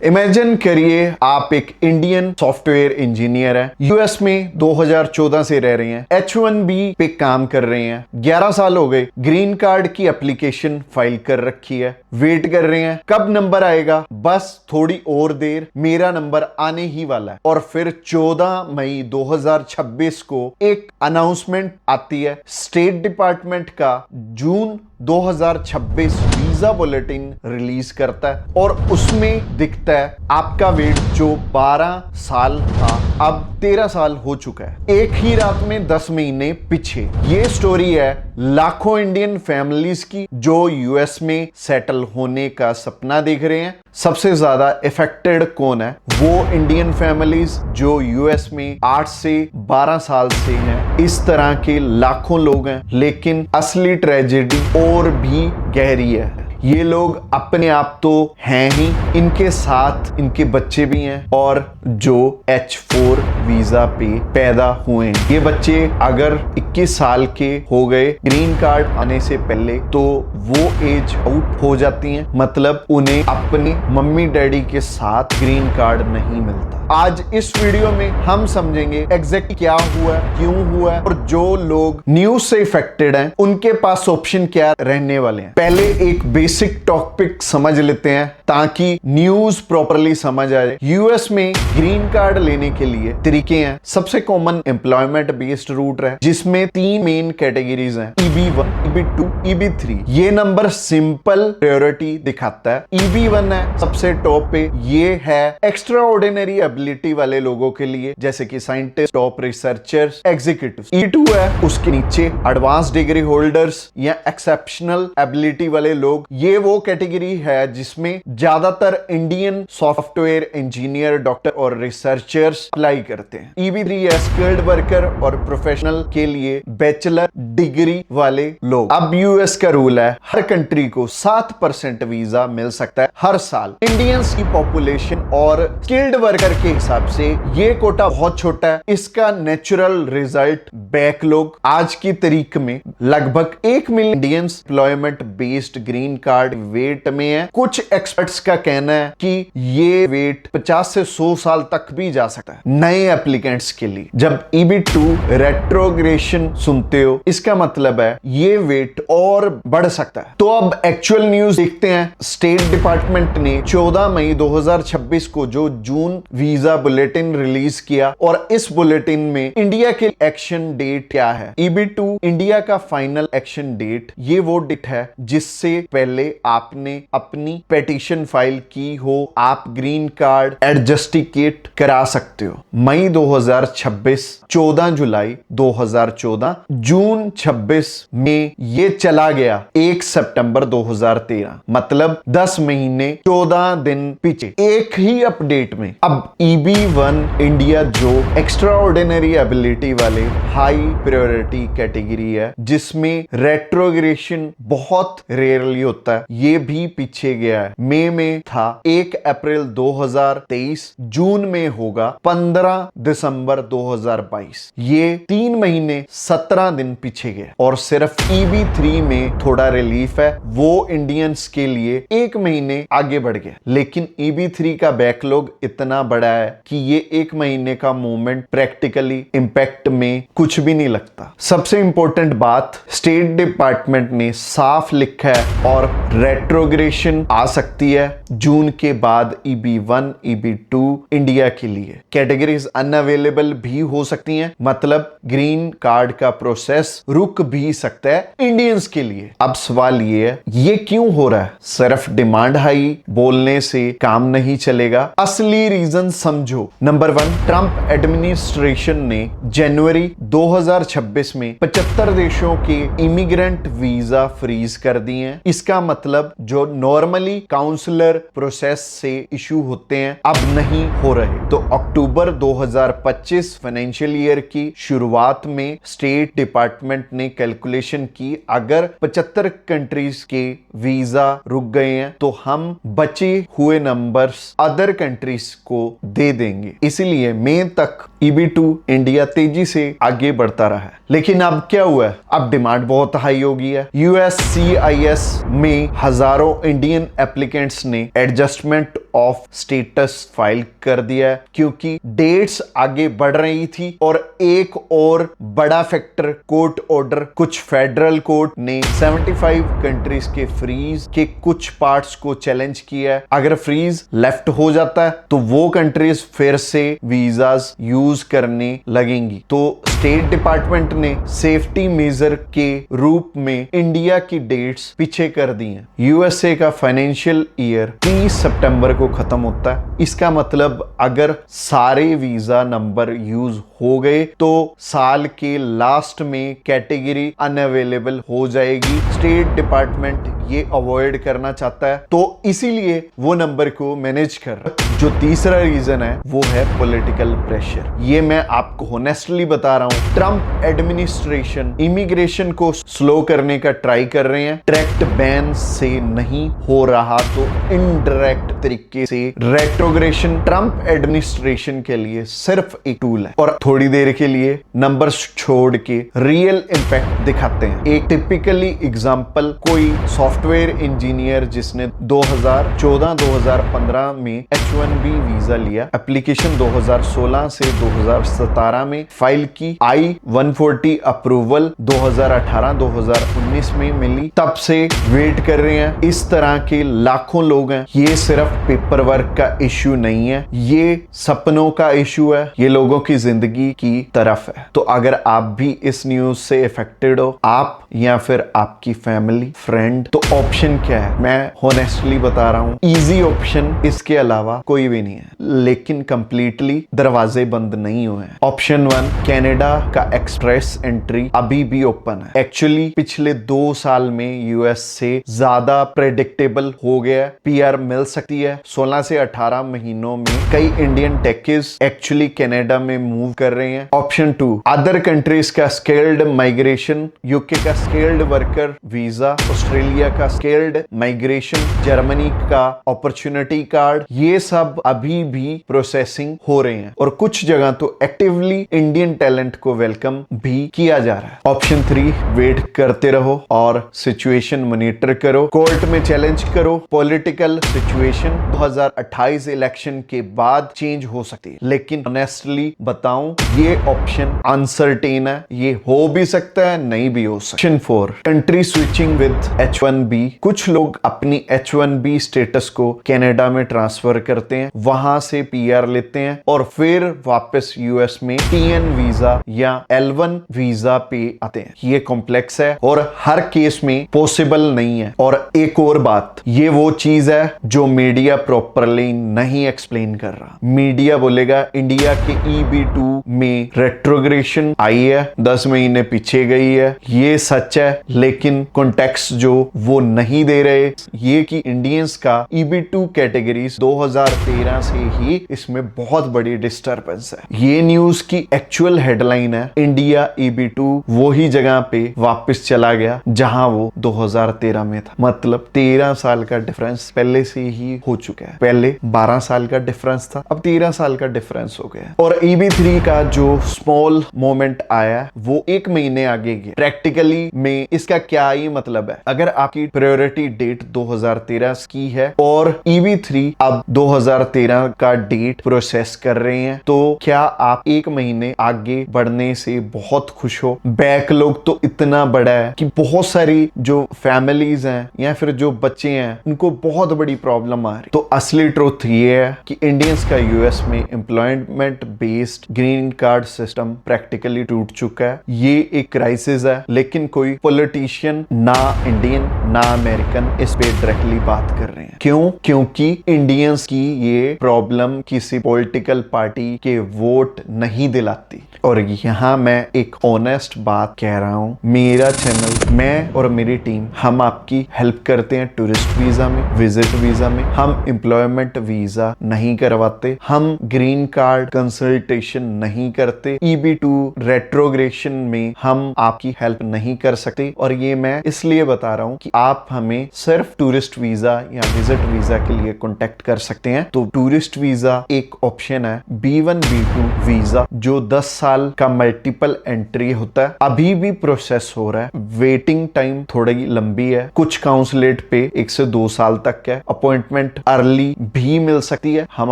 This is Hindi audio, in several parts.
इमेजिन करिए आप एक इंडियन सॉफ्टवेयर इंजीनियर हैं, यूएस में 2014 से रह रहे हैं, H1B पे काम कर रहे हैं, 11 साल हो गए, ग्रीन कार्ड की एप्लीकेशन फाइल कर रखी है, वेट कर रहे हैं कब नंबर आएगा, बस थोड़ी और देर मेरा नंबर आने ही वाला है। और फिर 14 मई 2026 को एक अनाउंसमेंट आती है स्टेट डिपार्टमेंट का, जून 2026 वीजा बुलेटिन रिलीज करता है और उसमें दिखता है आपका वेट जो 12 साल था अब 13 साल हो चुका है, एक ही रात में 10 महीने पीछे। ये स्टोरी है लाखों इंडियन फैमिलीज की जो यूएस में सेटल होने का सपना देख रहे हैं। सबसे ज्यादा इफेक्टेड कौन है? वो इंडियन फैमिलीज जो यूएस में 8 से 12 साल से हैं। इस तरह के लाखों लोग हैं, लेकिन असली ट्रेजेडी और भी गहरी है। ये लोग अपने आप तो हैं ही, इनके साथ इनके बच्चे भी हैं और जो H4 वीजा पे पैदा हुए हैं। ये बच्चे अगर 21 साल के हो गए ग्रीन कार्ड आने से पहले तो वो एज आउट हो जाती हैं, मतलब उन्हें अपने मम्मी डैडी के साथ ग्रीन कार्ड नहीं मिलता। आज इस वीडियो में हम समझेंगे एग्जैक्ट क्या हुआ, क्यों हुआ और जो लोग न्यूज से इफेक्टेड हैं उनके पास ऑप्शन क्या रहने वाले हैं। पहले एक बेसिक टॉपिक समझ लेते हैं ताकि न्यूज प्रॉपरली समझ आए। यूएस में ग्रीन कार्ड लेने के लिए तरीके हैं। सबसे कॉमन एम्प्लॉयमेंट बेस्ड रूट है जिसमें 3 मेन कैटेगरीज हैं, EB1, EB2, EB3। ये नंबर सिंपल प्रायोरिटी दिखाता है। EB1 है सबसे टॉप पे, ये है एक्स्ट्रा ऑर्डिनरी एबिलिटी वाले लोगों के लिए जैसे कि scientist, top researchers, executives. E2 है उसके नीचे एडवांस डिग्री होल्डर्स या एक्सेप्शनल एबिलिटी वाले लोग। ये वो कैटेगरी है जिसमें ज्यादातर इंडियन सॉफ्टवेयर इंजीनियर, डॉक्टर और रिसर्चर्स अप्लाई करते हैं। EB3 है स्किल्ड वर्कर और प्रोफेशनल के लिए बैचलर डिग्री वाले लोग। अब यूएस का रूल है हर कंट्री को 7% वीजा मिल सकता है हर साल। इंडियंस की पॉपुलेशन और स्किल्ड वर्कर के हिसाब से ये कोटा बहुत छोटा है। इसका नेचुरल रिजल्ट बैकलॉग आज की तारीख में लगभग 1 million Indians employment based green card wait में है। कुछ एक्सपर्ट्स का कहना है कि ये वेट 50 से 100 साल तक भी जा सकता है नए एप्लीकेंट्स के लिए। जब EB2 रेट्रोग्रेशन सुनते हो इसका मतलब है ये वेट और बढ़ सकता है। तो अब एक्चुअल न्यूज देखते हैं। स्टेट डिपार्टमेंट ने 14 मई 2026 को जो जून वीजा बुलेटिन रिलीज किया और इस बुलेटिन में इंडिया के एक्शन डेट क्या है। EB2 इंडिया का फाइनल एक्शन डेट, ये वो डेट है जिससे पहले आपने अपनी पिटीशन फाइल की हो, आप ग्रीन कार्ड एडजस्टिकेट करा सकते हो। मई 2026, 14 जुलाई 2014, जून 26 में ये चला गया 1 सितंबर 2013, मतलब 10 महीने 14 दिन पीछे एक ही अपडेट में। अब EB1 इंडिया जो एक्स्ट्रा ऑर्डिनरी एबिलिटी वाले हाई प्रायोरिटी कैटेगरी है जिसमें रेट्रोग्रेशन बहुत रेयरली होता है, ये भी पीछे गया है। मई में था 1 अप्रैल 2023, जून में होगा 15 दिसंबर 2022। ये 3 महीने 17 दिन पीछे गया और सिर्फ EB3 में थोड़ा रिलीफ है, वो इंडियंस के लिए 1 महीने आगे बढ़ गया। लेकिन EB3 का बैकलॉग इतना बड़ा है कि ये 1 महीने का मूवमेंट प्रैक्टिकली इंपैक्ट में कुछ भी नहीं लगता। सबसे इंपॉर्टेंट बात, स्टेट डिपार्टमेंट ने साफ लिखा है और रेट्रोग्रेशन आ सकती है जून के बाद EB1, EB2 इंडिया के लिए। कैटेगरीज अनअवेलेबल भी हो सकती हैं, मतलब ग्रीन कार्ड का प्रोसेस रुक भी सकता है इंडियंस के लिए। अब सवाल ये है, ये क्यों हो रहा है? सिर्फ डिमांड हाई बोलने से काम नहीं चलेगा, असली रीजन समझो। नंबर 1, ट्रंप एडमिनिस्ट्रेशन ने जनवरी 2026 में 75 देशों के इमिग्रेंट वीजा फ्रीज कर दिए हैं। इसका मतलब जो नॉर्मली काउंसलर प्रोसेस से इशू होते हैं अब नहीं हो रहे। तो अक्टूबर 2025 फाइनेंशियल ईयर की शुरुआत में स्टेट डिपार्टमेंट ने कैलकुलेशन की, अगर 75 कंट्रीज के वीजा रुक गए हैं तो हम बचे हुए नंबर्स अदर कंट्रीज को दे देंगे। इसलिए मई तक EB2 इंडिया तेजी से आगे बढ़ता रहा है। लेकिन अब क्या हुआ है? अब डिमांड बहुत हाई हो गई है। USCIS में हजारों इंडियन एप्लीकेंट्स ने एडजस्टमेंट ऑफ स्टेटस फाइल कर दिया है, क्योंकि डेट्स आगे बढ़ रही थी। और एक और बड़ा फैक्टर, कोर्ट ऑर्डर। कुछ फेडरल कोर्ट ने 75 कंट्रीज के फ्रीज के कुछ पार्ट्स को चैलेंज किया है। अगर फ्रीज लेफ्ट हो जाता है तो वो कंट्रीज फिर से वीजास यूज करने लगेंगी। तो स्टेट डिपार्टमेंट ने सेफ्टी मेजर के रूप में इंडिया की डेट्स पीछे कर दी हैं। यूएसए का फाइनेंशियल ईयर 30 सितंबर को खत्म होता है। इसका मतलब अगर सारे वीजा नंबर यूज हो गए तो साल के लास्ट में कैटेगरी अनअवेलेबल हो जाएगी। स्टेट डिपार्टमेंट ये अवॉइड करना चाहता है, तो इसीलिए वो नंबर को मैनेज कर रहा है। जो तीसरा रीजन है वो है पॉलिटिकल प्रेशर। ये मैं आपको होनेस्टली बता रहा हूं। ट्रंप एडमिनिस्ट्रेशन इमिग्रेशन को स्लो करने का ट्राई कर रहे हैं। डायरेक्ट बैन से नहीं हो रहा तो इनडायरेक्ट तरीके से रेट्रोग्रेशन ट्रंप एडमिनिस्ट्रेशन के लिए सिर्फ एक टूल है। और थोड़ी देर के लिए नंबर्स छोड़ के रियल इंपैक्ट दिखाते हैं। एक टिपिकली एग्जांपल, कोई सॉफ्टवेयर इंजीनियर जिसने 2014-2015 में H1B वीजा लिया, एप्लीकेशन 2016 से 2017 में फाइल की, I-140 अप्रूवल 2018-2019 में मिली, तब से वेट कर रहे हैं। इस तरह के लाखों लोग हैं। ये सिर्फ पेपर वर्क का इश्यू नहीं है, ये सपनों का इश्यू है, ये लोगों की जिंदगी की तरफ है। तो अगर आप भी इस न्यूज से इफेक्टेड हो, आप या फिर आपकी फैमिली फ्रेंड, तो ऑप्शन क्या है? मैं होनेस्टली बता रहा हूं, इजी ऑप्शन इसके अलावा कोई भी नहीं है। लेकिन कंप्लीटली दरवाजे बंद नहीं हुए हैं। ऑप्शन 1, कनाडा का एक्सप्रेस एंट्री अभी भी ओपन है। एक्चुअली पिछले 2 साल में यूएस से ज्यादा प्रेडिक्टेबल हो गया। PR मिल सकती है। 16 से 18 महीनों में कई इंडियन टेकिस एक्चुअली कनाडा में मूव कर रहे हैं। ऑप्शन 2, अदर कंट्रीज का स्केल्ड माइग्रेशन, यूके का स्केल्ड वर्कर वीजा, ऑस्ट्रेलिया का स्केल्ड माइग्रेशन, जर्मनी का अपॉर्चुनिटी कार्ड, ये सब अभी भी प्रोसेसिंग हो रहे हैं। और कुछ जगह तो एक्टिवली इंडियन टैलेंट को वेलकम भी किया जा रहा है। ऑप्शन 3, वेट करते रहो और सिचुएशन मॉनिटर करो, कोर्ट में चैलेंज करो। पॉलिटिकल सिचुएशन 2028 इलेक्शन के बाद चेंज हो सकती है, लेकिन ऑनेस्टली बताऊं, ये ऑप्शन अनसर्टेन है। ये हो भी सकता है, नहीं भी हो सकता। Option 4, country switching with H1B। कुछ लोग अपनी H1B स्टेटस को कनाडा में ट्रांसफर करते हैं, वहां से PR लेते हैं और फिर वापस यूएस में TN वीजा या L1 वीजा पे आते हैं। ये कॉम्प्लेक्स है और हर केस में पॉसिबल नहीं है। और एक और बात, ये वो चीज है जो मीडिया प्रॉपरली नहीं एक्सप्लेन कर रहा। मीडिया बोलेगा इंडिया के EB2 में रेट्रोग्रेशन आई है, 10 महीने पीछे गई है। ये सच है, लेकिन कॉन्टेक्स्ट जो वो नहीं दे रहे, ये कि इंडियंस का EB2 कैटेगरीज 2013 से ही इसमें बहुत बड़ी डिस्टर्बेंस है। ये न्यूज की एक्चुअल हेडलाइन है, इंडिया EB2 वो ही जगह पे वापस चला गया जहां वो 2013 में था। मतलब 13 साल का डिफरेंस पहले से ही हो चुका है। पहले 12 साल का डिफरेंस था, अब 13 साल का डिफरेंस हो गया। और EB3 का जो स्मॉल मोमेंट आया वो 1 महीने आगे गया। प्रैक्टिकली में इसका क्या ही मतलब है? अगर आपकी प्रायोरिटी डेट 2013 की है और EB3 अब 2013 का डेट प्रोसेस कर रहे हैं, तो क्या आप 1 महीने आगे बढ़ने से बहुत खुश हो? बैकलॉग तो इतना बड़ा है कि बहुत सारी जो फैमिलीज हैं या फिर जो बच्चे हैं, उनको बहुत बड़ी प्रॉब्लम आ रही। तो असली ट्रुथ ये है कि इंडियंस का यूएस में employment based green card system practically टूट चुका है। ये एक क्राइसिस है, लेकिन कोई पॉलिटिशियन, ना इंडियन ना अमेरिकन, इस पे डायरेक्टली बात कर रहे हैं। क्यों? क्योंकि इंडियंस की ये प्रॉब्लम किसी पॉलिटिकल पार्टी के वोट नहीं दिलाती। और यहाँ मैं एक ऑनेस्ट बात कह रहा हूँ, मेरा चैनल, मैं और मेरी टीम, हम आपकी हेल्प करते हैं टूरिस्ट वीजा में, विजिट वीजा में। हम एम्प्लॉयमेंट वीजा नहीं करवाते, हम ग्रीन कार्ड कंसल्टेशन नहीं करते, EB2 रेट्रोग्रेशन में हम आपकी हेल्प नहीं कर सकते, और ये मैं इसलिए बता रहा हूँ कि आप हमें सिर्फ टूरिस्ट वीजा या विजिट वीजा के लिए कॉन्टेक्ट कर सकते हैं। तो टूरिस्ट वीजा एक ऑप्शन है, B1 B2 वीजा जो 10 साल का मल्टीपल एंट्री होता है, अभी भी प्रोसेस हो रहा है। वेटिंग टाइम थोड़ी लंबी है, कुछ काउंसलेट पे 1 से 2 साल तक है। अपॉइंटमेंट अर्ली भी मिल सकती है, हम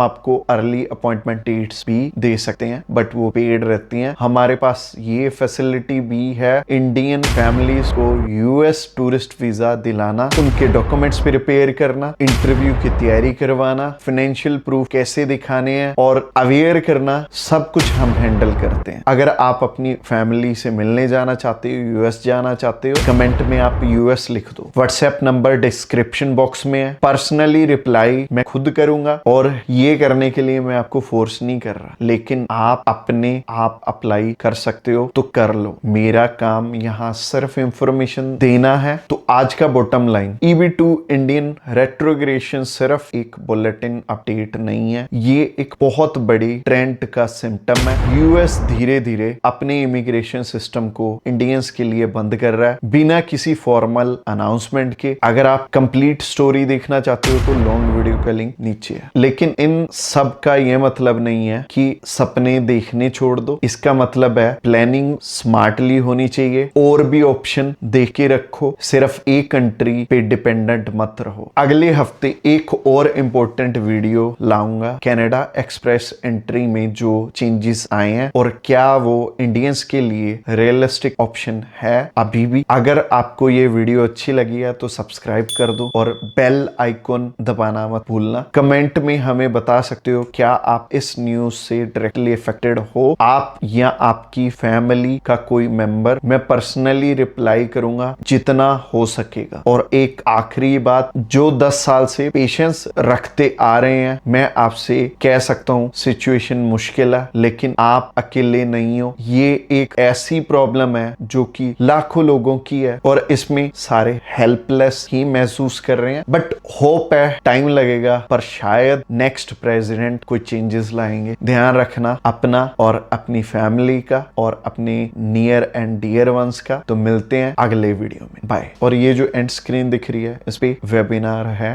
आपको अर्ली अपॉइंटमेंट डेट्स भी दे सकते हैं, बट वो पेड रहती हैं। हमारे पास ये फैसिलिटी भी है इंडियन फैमिलीज को यूएस टूरिस्ट वीजा दिलाना, उनके डॉक्यूमेंट्स प्रिपेयर करना, इंटरव्यू की तैयारी करवाना, फाइनेंशियल प्रूफ कैसे दिखाने हैं और अवेयर करना, सब कुछ हम हैंडल करते हैं। अगर आप अपनी फैमिली से मिलने जाना चाहते हो, यूएस जाना चाहते हो, कमेंट में आप यूएस लिख दो। व्हाट्सएप नंबर डिस्क्रिप्शन बॉक्स में है। पर्सनली रिप्लाई मैं खुद करूंगा, और ये करने के लिए मैं आपको फोर्स नहीं कर रहा, लेकिन आप अपने आप अप्लाई कर सकते हो तो कर लो। मेरा काम यहाँ सिर्फ इंफॉर्मेशन देना है। तो आज का bottom line, EB2 Indian retrogression सिर्फ एक बुलेटिन अपडेट नहीं है, ये एक बहुत बड़ी ट्रेंड का सिम्टम है। यूएस धीरे धीरे अपने इमिग्रेशन सिस्टम को इंडियंस के लिए बंद कर रहा है बिना किसी फॉर्मल अनाउंसमेंट के। अगर आप कंप्लीट स्टोरी देखना चाहते हो तो लॉन्ग वीडियो का लिंक नीचे है। लेकिन इन सब का यह मतलब नहीं है कि सपने देखने छोड़ दो। इसका मतलब है प्लानिंग स्मार्टली होनी चाहिए, और भी ऑप्शन देख के रखो, सिर्फ एक कंट्री पे डिपेंडेंट मत रहो। अगले हफ्ते एक और इम्पोर्टेंट वीडियो लाऊंगा, कनाडा एक्सप्रेस एंट्री में जो चेंजेस आए हैं और क्या वो इंडियंस के लिए रियलिस्टिक ऑप्शन है अभी भी। अगर आपको ये वीडियो अच्छी लगी है तो सब्सक्राइब कर दो और बेल आइकॉन दबाना मत भूलना। कमेंट में हमें बता सकते हो क्या आप इस न्यूज से डायरेक्टली अफेक्टेड हो, आप या आपकी फैमिली का कोई मेंबर। मैं पर्सनली रिप्लाई करूंगा जितना हो सकेगा। और एक आखिरी बात, जो 10 साल से पेशेंस रखते आ रहे हैं, मैं आपसे कह सकता हूं सिचुएशन मुश्किल है, लेकिन आप अकेले नहीं हो। ये एक ऐसी प्रॉब्लम है जो कि लाखों लोगों की है, और इसमें सारे हेल्पलेस ही महसूस कर रहे हैं। बट होप है टाइम लगेगा, पर शायद नेक्स्ट प्रेसिडेंट कोई चेंजेस लाएंगे। ध्यान रखना अपना और अपनी फैमिली का और अपने नियर एंड डियर वंस का। तो मिलते हैं अगले वीडियो में, बाय। और ये जो एंड स्क्रीन दिख रही है इस पे वेबिनार है।